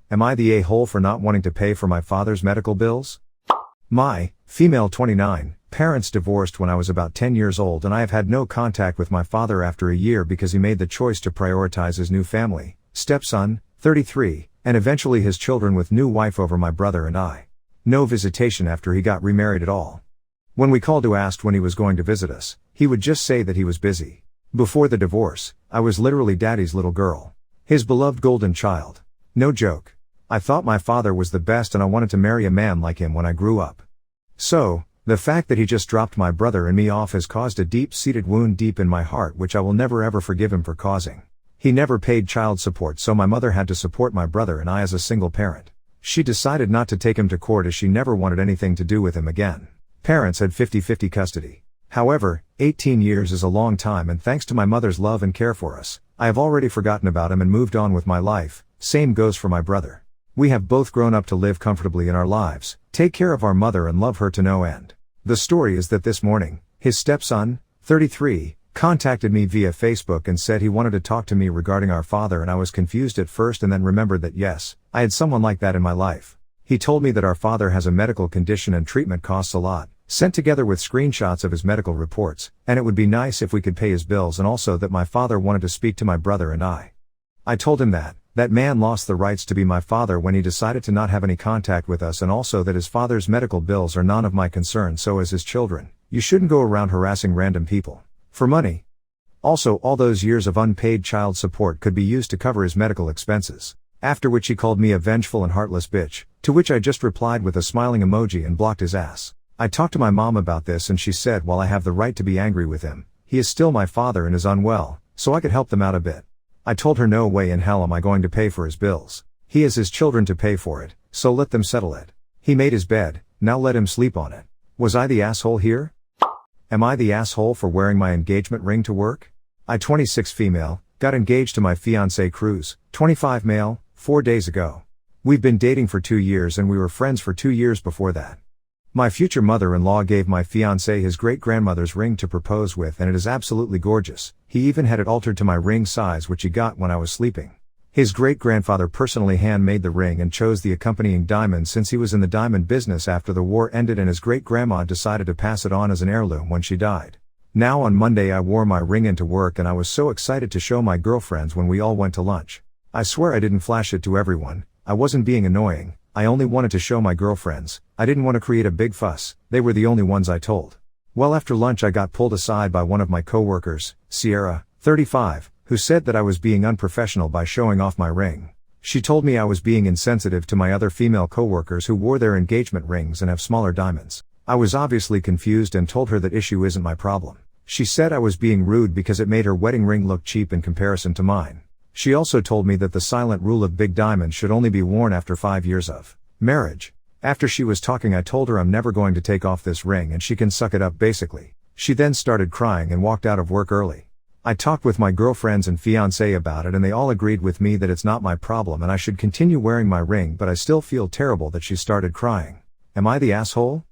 Am I the a-hole for not wanting to pay for my father's medical bills? My, female 29, parents divorced when I was about 10 years old, and I have had no contact with my father after a year because he made the choice to prioritize his new family, stepson, 33, and eventually his children with new wife over my brother and I. No visitation after he got remarried at all. When we called to ask when he was going to visit us, he would just say that he was busy. Before the divorce, I was literally daddy's little girl. His beloved golden child. No joke. I thought my father was the best and I wanted to marry a man like him when I grew up. So, the fact that he just dropped my brother and me off has caused a deep-seated wound deep in my heart which I will never ever forgive him for causing. He never paid child support, so my mother had to support my brother and I as a single parent. She decided not to take him to court as she never wanted anything to do with him again. Parents had 50-50 custody. However, 18 years is a long time, and thanks to my mother's love and care for us, I have already forgotten about him and moved on with my life. Same goes for my brother. We have both grown up to live comfortably in our lives, take care of our mother and love her to no end. The story is that this morning, his stepson, 33, contacted me via Facebook and said he wanted to talk to me regarding our father, and I was confused at first and then remembered that yes, I had someone like that in my life. He told me that our father has a medical condition and treatment costs a lot, sent together with screenshots of his medical reports, and it would be nice if we could pay his bills, and also that my father wanted to speak to my brother and I. I told him that man lost the rights to be my father when he decided to not have any contact with us, and also that his father's medical bills are none of my concern, so as his children, you shouldn't go around harassing random people for money. Also, all those years of unpaid child support could be used to cover his medical expenses. After which he called me a vengeful and heartless bitch, to which I just replied with a smiling emoji and blocked his ass. I talked to my mom about this and she said while I have the right to be angry with him, he is still my father and is unwell, so I could help them out a bit. I told her no way in hell am I going to pay for his bills. He has his children to pay for it, so let them settle it. He made his bed, now let him sleep on it. Was I the asshole here? Am I the asshole for wearing my engagement ring to work? I, 26 female, got engaged to my fiancé Cruz, 25 male, 4 days ago. We've been dating for 2 years and we were friends for 2 years before that. My future mother-in-law gave my fiancé his great-grandmother's ring to propose with, and it is absolutely gorgeous. He even had it altered to my ring size, which he got when I was sleeping. His great-grandfather personally handmade the ring and chose the accompanying diamond since he was in the diamond business after the war ended, and his great-grandma decided to pass it on as an heirloom when she died. Now on Monday I wore my ring into work and I was so excited to show my girlfriends when we all went to lunch. I swear I didn't flash it to everyone, I wasn't being annoying, I only wanted to show my girlfriends. I didn't want to create a big fuss, they were the only ones I told. Well, after lunch I got pulled aside by one of my coworkers, Sierra, 35, who said that I was being unprofessional by showing off my ring. She told me I was being insensitive to my other female coworkers who wore their engagement rings and have smaller diamonds. I was obviously confused and told her that issue isn't my problem. She said I was being rude because it made her wedding ring look cheap in comparison to mine. She also told me that the silent rule of big diamonds should only be worn after 5 years of marriage. After she was talking I told her I'm never going to take off this ring and she can suck it up basically. She then started crying and walked out of work early. I talked with my girlfriends and fiancé about it and they all agreed with me that it's not my problem and I should continue wearing my ring, but I still feel terrible that she started crying. Am I the asshole?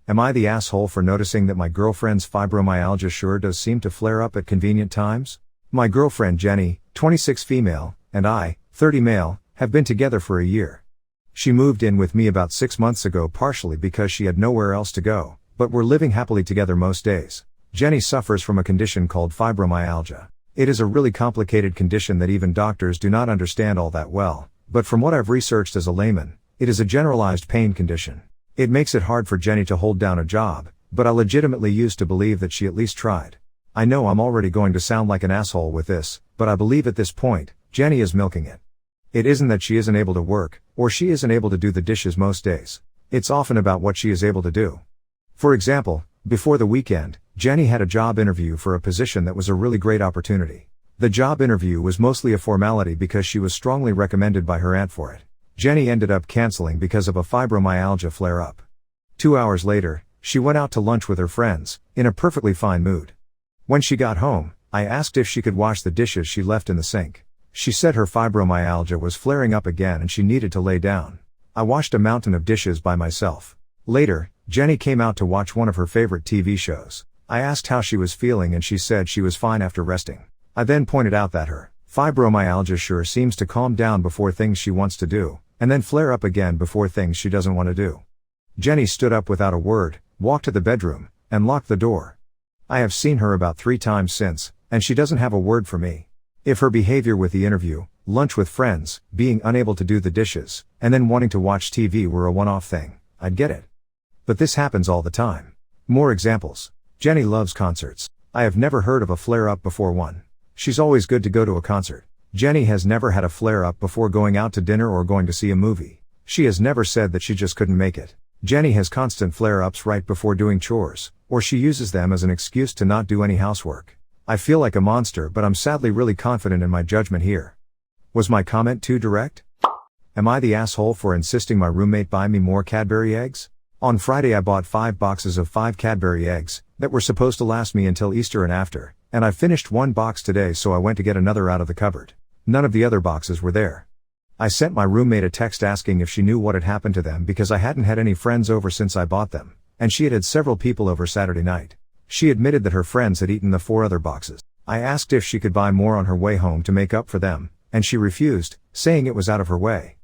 Am I the asshole for noticing that my girlfriend's fibromyalgia sure does seem to flare up at convenient times? My girlfriend Jenny, 26 female, and I, 30 male, have been together for a year. She moved in with me about 6 months ago partially because she had nowhere else to go, but we're living happily together most days. Jenny suffers from a condition called fibromyalgia. It is a really complicated condition that even doctors do not understand all that well, but from what I've researched as a layman, it is a generalized pain condition. It makes it hard for Jenny to hold down a job, but I legitimately used to believe that she at least tried. I know I'm already going to sound like an asshole with this, but I believe at this point, Jenny is milking it. It isn't that she isn't able to work, or she isn't able to do the dishes most days. It's often about what she is able to do. For example, before the weekend, Jenny had a job interview for a position that was a really great opportunity. The job interview was mostly a formality because she was strongly recommended by her aunt for it. Jenny ended up canceling because of a fibromyalgia flare-up. 2 hours later, she went out to lunch with her friends, in a perfectly fine mood. When she got home, I asked if she could wash the dishes she left in the sink. She said her fibromyalgia was flaring up again and she needed to lay down. I washed a mountain of dishes by myself. Later, Jenny came out to watch one of her favorite TV shows. I asked how she was feeling and she said she was fine after resting. I then pointed out that her Fibromyalgia sure seems to calm down before things she wants to do, and then flare up again before things she doesn't want to do. Jenny stood up without a word, walked to the bedroom, and locked the door. I have seen her about 3 times since, and she doesn't have a word for me. If her behavior with the interview, lunch with friends, being unable to do the dishes, and then wanting to watch TV were a one-off thing, I'd get it. But this happens all the time. More examples. Jenny loves concerts. I have never heard of a flare-up before one. She's always good to go to a concert. Jenny has never had a flare-up before going out to dinner or going to see a movie. She has never said that she just couldn't make it. Jenny has constant flare-ups right before doing chores, or she uses them as an excuse to not do any housework. I feel like a monster, but I'm sadly really confident in my judgment here. Was my comment too direct? Am I the asshole for insisting my roommate buy me more Cadbury eggs? On Friday I bought 5 boxes of 5 Cadbury eggs, that were supposed to last me until Easter and after, and I finished 1 box today, so I went to get another out of the cupboard. None of the other boxes were there. I sent my roommate a text asking if she knew what had happened to them because I hadn't had any friends over since I bought them, and she had had several people over Saturday night. She admitted that her friends had eaten the 4 other boxes. I asked if she could buy more on her way home to make up for them, and she refused, saying it was out of her way.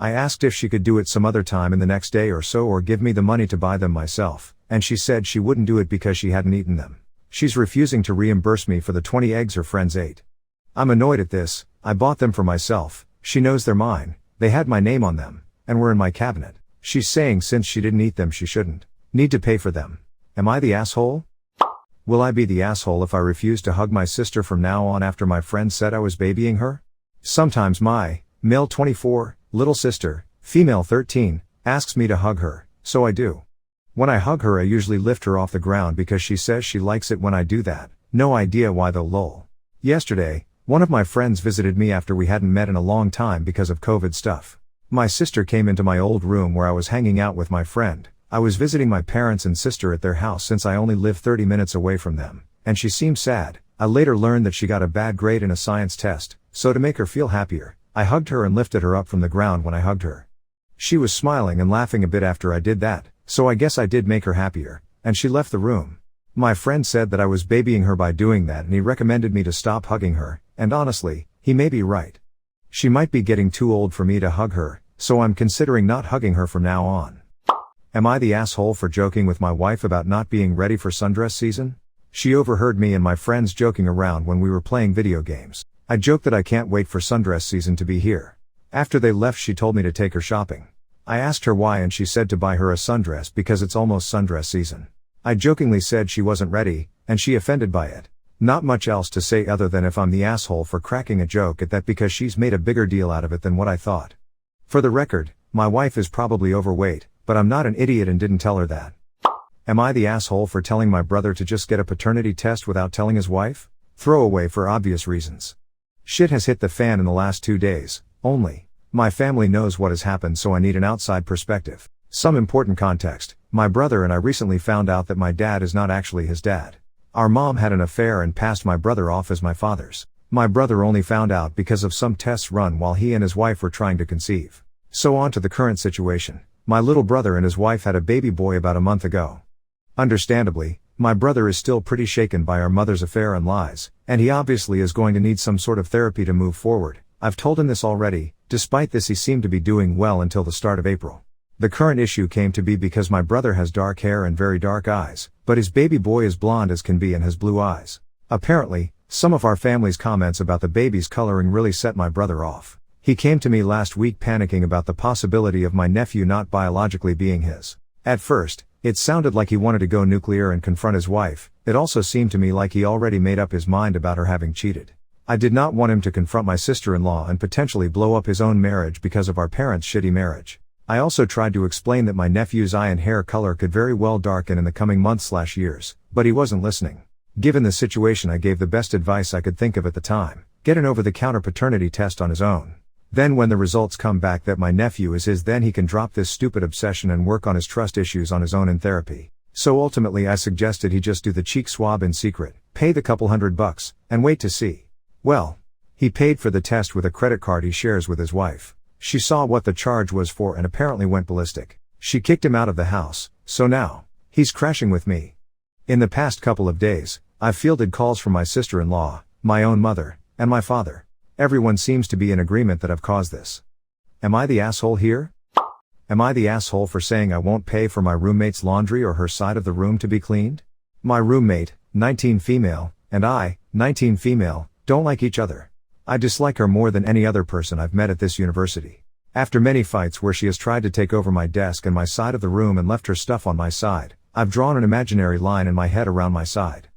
I asked if she could do it some other time in the next day or so or give me the money to buy them myself, and she said she wouldn't do it because she hadn't eaten them. She's refusing to reimburse me for the 20 eggs her friends ate. I'm annoyed at this. I bought them for myself. She knows they're mine. They had my name on them, and were in my cabinet. She's saying since she didn't eat them she shouldn't need to pay for them. Am I the asshole? Will I be the asshole if I refuse to hug my sister from now on after my friend said I was babying her? Sometimes my, male 24, little sister, female 13, asks me to hug her, so I do. When I hug her I usually lift her off the ground because she says she likes it when I do that. No idea why though, lol. Yesterday, one of my friends visited me after we hadn't met in a long time because of COVID stuff. My sister came into my old room where I was hanging out with my friend. I was visiting my parents and sister at their house since I only live 30 minutes away from them, and she seemed sad. I later learned that she got a bad grade in a science test, so to make her feel happier, I hugged her and lifted her up from the ground when I hugged her. She was smiling and laughing a bit after I did that, so I guess I did make her happier, and she left the room. My friend said that I was babying her by doing that and he recommended me to stop hugging her, and honestly, he may be right. She might be getting too old for me to hug her, so I'm considering not hugging her from now on. Am I the asshole for joking with my wife about not being ready for Sundress season? She overheard me and my friends joking around when we were playing video games. I joked that I can't wait for Sundress season to be here. After they left she told me to take her shopping. I asked her why and she said to buy her a sundress because it's almost sundress season. I jokingly said she wasn't ready, and she offended by it. Not much else to say other than if I'm the asshole for cracking a joke at that because she's made a bigger deal out of it than what I thought. For the record, my wife is probably overweight, but I'm not an idiot and didn't tell her that. Am I the asshole for telling my brother to just get a paternity test without telling his wife? Throwaway for obvious reasons. Shit has hit the fan in the last 2 days, only. My family knows what has happened, so I need an outside perspective. Some important context. My brother and I recently found out that my dad is not actually his dad. Our mom had an affair and passed my brother off as my father's. My brother only found out because of some tests run while he and his wife were trying to conceive. So on to the current situation. My little brother and his wife had a baby boy about a month ago. Understandably, my brother is still pretty shaken by our mother's affair and lies, and he obviously is going to need some sort of therapy to move forward. I've told him this already. Despite this, he seemed to be doing well until the start of April. The current issue came to be because my brother has dark hair and very dark eyes, but his baby boy is blonde as can be and has blue eyes. Apparently, some of our family's comments about the baby's coloring really set my brother off. He came to me last week panicking about the possibility of my nephew not biologically being his. At first, it sounded like he wanted to go nuclear and confront his wife. It also seemed to me like he already made up his mind about her having cheated. I did not want him to confront my sister-in-law and potentially blow up his own marriage because of our parents' shitty marriage. I also tried to explain that my nephew's eye and hair color could very well darken in the coming months/years, but he wasn't listening. Given the situation, I gave the best advice I could think of at the time. Get an over-the-counter paternity test on his own. Then when the results come back that my nephew is his, then he can drop this stupid obsession and work on his trust issues on his own in therapy. So ultimately I suggested he just do the cheek swab in secret, pay the couple $100, and wait to see. Well, he paid for the test with a credit card he shares with his wife. She saw what the charge was for and apparently went ballistic. She kicked him out of the house, so now, he's crashing with me. In the past couple of days, I've fielded calls from my sister-in-law, my own mother, and my father. Everyone seems to be in agreement that I've caused this. Am I the asshole here? Am I the asshole for saying I won't pay for my roommate's laundry or her side of the room to be cleaned? My roommate, 19 female, and I, 19 female, don't like each other. I dislike her more than any other person I've met at this university. After many fights where she has tried to take over my desk and my side of the room and left her stuff on my side, I've drawn an imaginary line in my head around my side.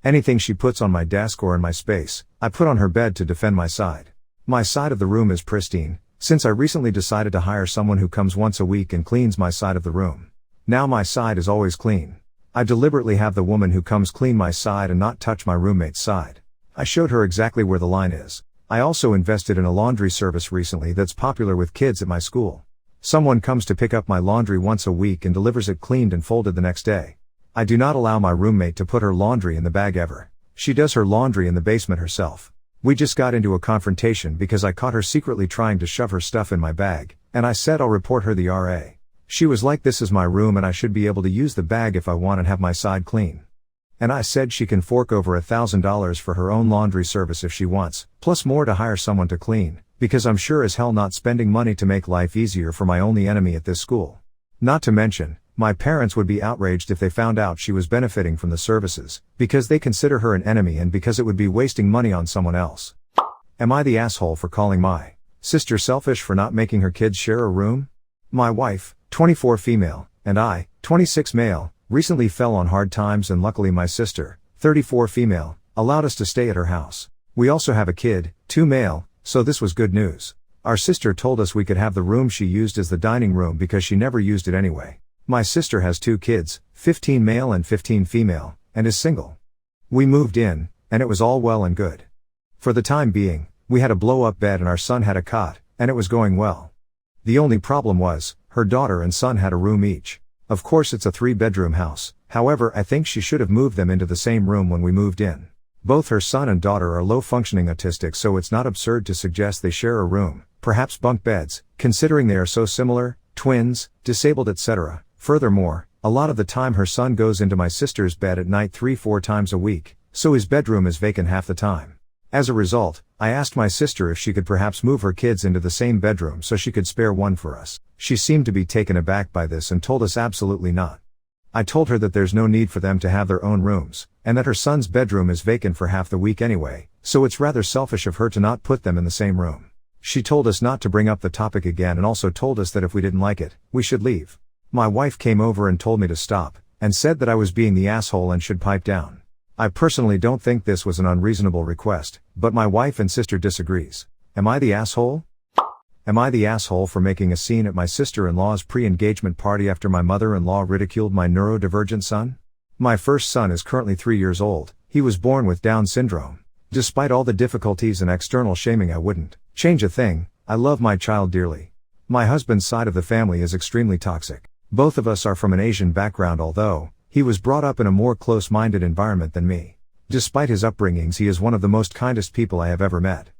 Anything she puts on my desk or in my space, I put on her bed to defend my side. My side of the room is pristine, since I recently decided to hire someone who comes once a week and cleans my side of the room. Now my side is always clean. I deliberately have the woman who comes clean my side and not touch my roommate's side. I showed her exactly where the line is. I also invested in a laundry service recently that's popular with kids at my school. Someone comes to pick up my laundry once a week and delivers it cleaned and folded the next day. I do not allow my roommate to put her laundry in the bag ever. She does her laundry in the basement herself. We just got into a confrontation because I caught her secretly trying to shove her stuff in my bag, and I said I'll report her the RA. She was like, this is my room and I should be able to use the bag if I want and have my side clean. And I said she can fork over $1,000 for her own laundry service if she wants, plus more to hire someone to clean, because I'm sure as hell not spending money to make life easier for my only enemy at this school. Not to mention, my parents would be outraged if they found out she was benefiting from the services, because they consider her an enemy and because it would be wasting money on someone else. Am I the asshole for calling my sister selfish for not making her kids share a room? My wife, 24 female, and I, 26 male, recently fell on hard times and luckily my sister, 34 female, allowed us to stay at her house. We also have a kid, 2 male, so this was good news. Our sister told us we could have the room she used as the dining room because she never used it anyway. My sister has 2 kids, 15 male and 15 female, and is single. We moved in, and it was all well and good. For the time being, we had a blow-up bed and our son had a cot, and it was going well. The only problem was, her daughter and son had a room each. Of course it's a 3-bedroom house, however I think she should have moved them into the same room when we moved in. Both her son and daughter are low-functioning autistic, so it's not absurd to suggest they share a room, perhaps bunk beds, considering they are so similar, twins, disabled etc. Furthermore, a lot of the time her son goes into my sister's bed at night 3-4 times a week, so his bedroom is vacant half the time. As a result, I asked my sister if she could perhaps move her kids into the same bedroom so she could spare one for us. She seemed to be taken aback by this and told us absolutely not. I told her that there's no need for them to have their own rooms, and that her son's bedroom is vacant for half the week anyway, so it's rather selfish of her to not put them in the same room. She told us not to bring up the topic again and also told us that if we didn't like it, we should leave. My wife came over and told me to stop, and said that I was being the asshole and should pipe down. I personally don't think this was an unreasonable request, but my wife and sister disagrees. Am I the asshole? Am I the asshole for making a scene at my sister-in-law's pre-engagement party after my mother-in-law ridiculed my neurodivergent son? My first son is currently 3 years old. He was born with Down syndrome. Despite all the difficulties and external shaming, I wouldn't change a thing. I love my child dearly. My husband's side of the family is extremely toxic. Both of us are from an Asian background, although he was brought up in a more close-minded environment than me. Despite his upbringings, he is one of the most kindest people I have ever met.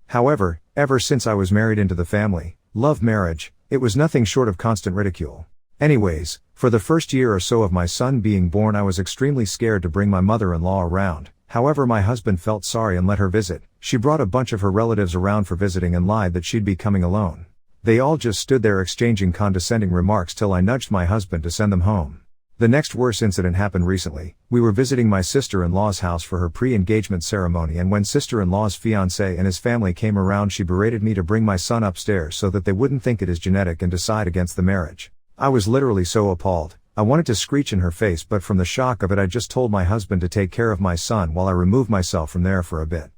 However, ever since I was married into the family, love marriage, it was nothing short of constant ridicule. Anyways, for the first year or so of my son being born, I was extremely scared to bring my mother-in-law around. However, my husband felt sorry and let her visit. She brought a bunch of her relatives around for visiting and lied that she'd be coming alone. They all just stood there exchanging condescending remarks till I nudged my husband to send them home. The next worse incident happened recently. We were visiting my sister-in-law's house for her pre-engagement ceremony, and when sister-in-law's fiancé and his family came around, she berated me to bring my son upstairs so that they wouldn't think it is genetic and decide against the marriage. I was literally so appalled. I wanted to screech in her face, but from the shock of it I just told my husband to take care of my son while I removed myself from there for a bit.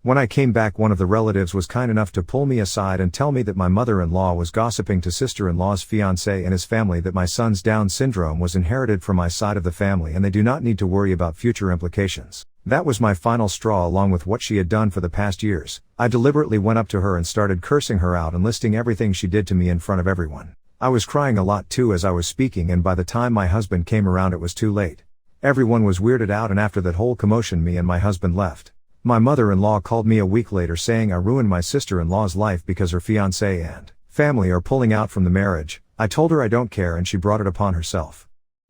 When I came back, one of the relatives was kind enough to pull me aside and tell me that my mother-in-law was gossiping to sister-in-law's fiancé and his family that my son's Down syndrome was inherited from my side of the family and they do not need to worry about future implications. That was my final straw, along with what she had done for the past years. I deliberately went up to her and started cursing her out and listing everything she did to me in front of everyone. I was crying a lot too as I was speaking, and by the time my husband came around it was too late. Everyone was weirded out, and after that whole commotion me and my husband left. My mother-in-law called me a week later saying I ruined my sister-in-law's life because her fiancé and family are pulling out from the marriage. I told her I don't care and she brought it upon herself.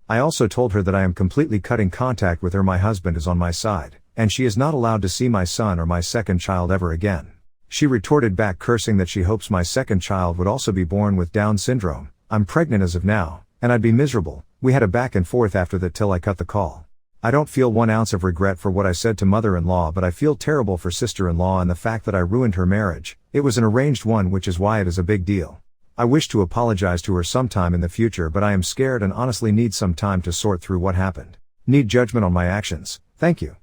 I also told her that I am completely cutting contact with her. My husband is on my side, and she is not allowed to see my son or my second child ever again. She retorted back, cursing that she hopes my second child would also be born with Down syndrome. I'm pregnant as of now, and I'd be miserable. We had a back and forth after that till I cut the call. I don't feel 1 ounce of regret for what I said to mother-in-law, but I feel terrible for sister-in-law and the fact that I ruined her marriage. It was an arranged one, which is why it is a big deal. I wish to apologize to her sometime in the future, but I am scared and honestly need some time to sort through what happened. Need judgment on my actions. Thank you.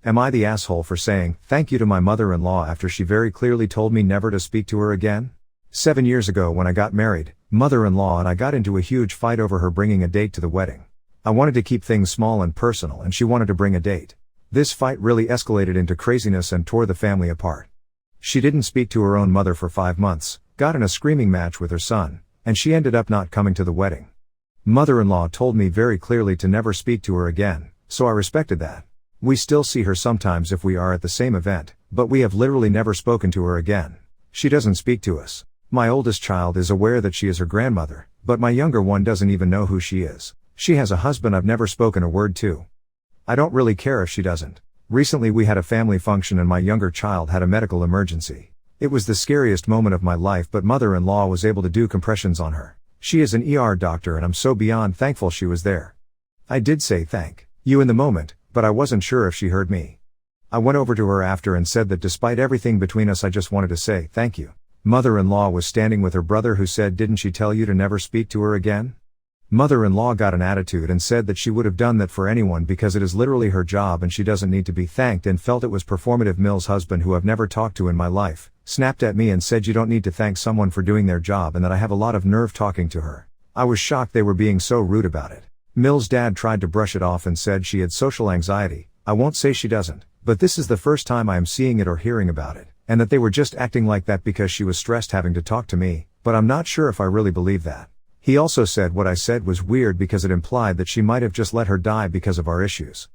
Am I the asshole for saying thank you to my mother-in-law after she very clearly told me never to speak to her again? 7 years ago when I got married, mother-in-law and I got into a huge fight over her bringing a date to the wedding. I wanted to keep things small and personal, and she wanted to bring a date. This fight really escalated into craziness and tore the family apart. She didn't speak to her own mother for 5 months, got in a screaming match with her son, and she ended up not coming to the wedding. Mother-in-law told me very clearly to never speak to her again, so I respected that. We still see her sometimes if we are at the same event, but we have literally never spoken to her again. She doesn't speak to us. My oldest child is aware that she is her grandmother, but my younger one doesn't even know who she is. She has a husband I've never spoken a word to. I don't really care if she doesn't. Recently we had a family function and my younger child had a medical emergency. It was the scariest moment of my life, but mother-in-law was able to do compressions on her. She is an ER doctor and I'm so beyond thankful she was there. I did say thank you in the moment, but I wasn't sure if she heard me. I went over to her after and said that despite everything between us I just wanted to say thank you. Mother-in-law was standing with her brother who said, "Didn't she tell you to never speak to her again?" Mother-in-law got an attitude and said that she would have done that for anyone because it is literally her job and she doesn't need to be thanked, and felt it was performative. Mill's husband, who I've never talked to in my life, snapped at me and said you don't need to thank someone for doing their job and that I have a lot of nerve talking to her. I was shocked they were being so rude about it. Mill's dad tried to brush it off and said she had social anxiety. I won't say she doesn't, but this is the first time I am seeing it or hearing about it, and that they were just acting like that because she was stressed having to talk to me, but I'm not sure if I really believe that. He also said what I said was weird because it implied that she might have just let her die because of our issues.